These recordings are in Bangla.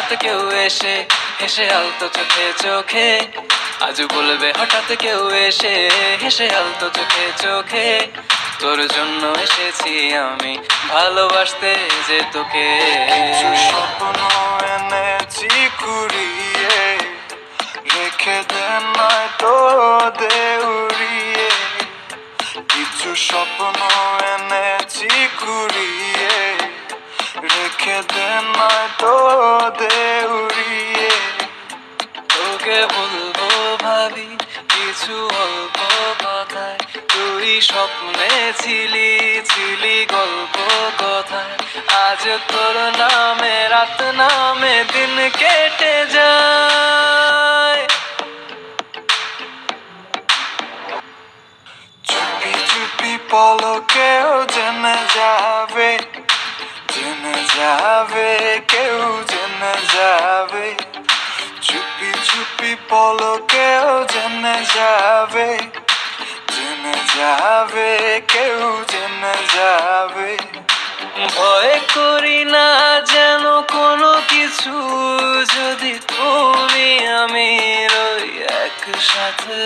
হঠাৎ কেউ এসে হেসে আলতো চোখে চোখে, আজ বলবে হঠাৎ কেউ এসে হেসে আলতো চোখে চোখে, তোর জন্য এসেছি আমি ভালোবাসতে যে তোকে। কিছু স্বপ্ন এনেছি কুড়িয়ে, রেখে দে নয়তো দে উড়িয়ে। কিছু স্বপ্ন এনেছি কুড়িয়ে, রেখে দে নয়তো দে উড়িয়ে। তোকে বলবো ভাবি কিছু অল্প কথায়, তুই স্বপ্নে ছিলি ছিলি গল্প কথায়, আজ তোর নামে রাত নামে দিন কেটে যায়। চুপি চুপি পলকেও জেনে যাবে, জেনে যাবে, কেউ জেনে যাবে। চুপি চুপি পলকেও জেনে যাবে, জেনে যাবে, কেউ জেনে যাবে। ভয় করি না যেন কোনো কিছু, যদি তুমি আমি রই একসাথে।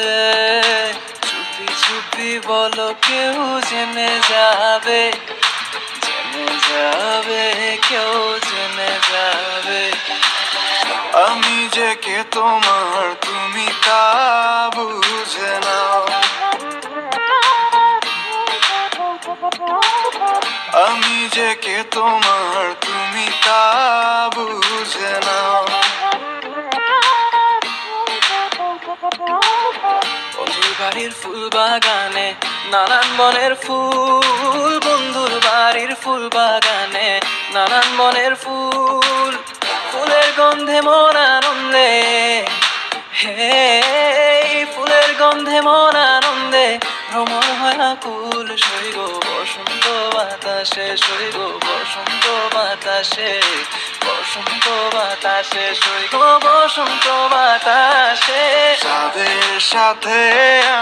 চুপি চুপি বলো কেউ জেনে যাবে, জেনে যাবে, কেউ জেনে যাবে। আমি যে কে তোমার তুমি তা বুঝে নাও, আমি যে কে তোমার তুমি তা বুঝে নাও। বন্ধুর বাড়ির ফুল বাগানে নানান বনের ফুল, বন্ধুর বাড়ির ফুল বাগানে নানান বনের ফুল, ফুলের গন্ধে মন আনন্দে, হে ফুলের গন্ধে মন আনন্দে ভ্রমণ হয় আকুল। সইগ বসন্ত বাতাসে, সইগ বসন্ত বাতাসে, বসন্ত বাতাসে, সইগ বসন্ত বাতাসে। তাদের সাথে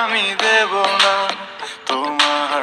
আমি দেব না তোমার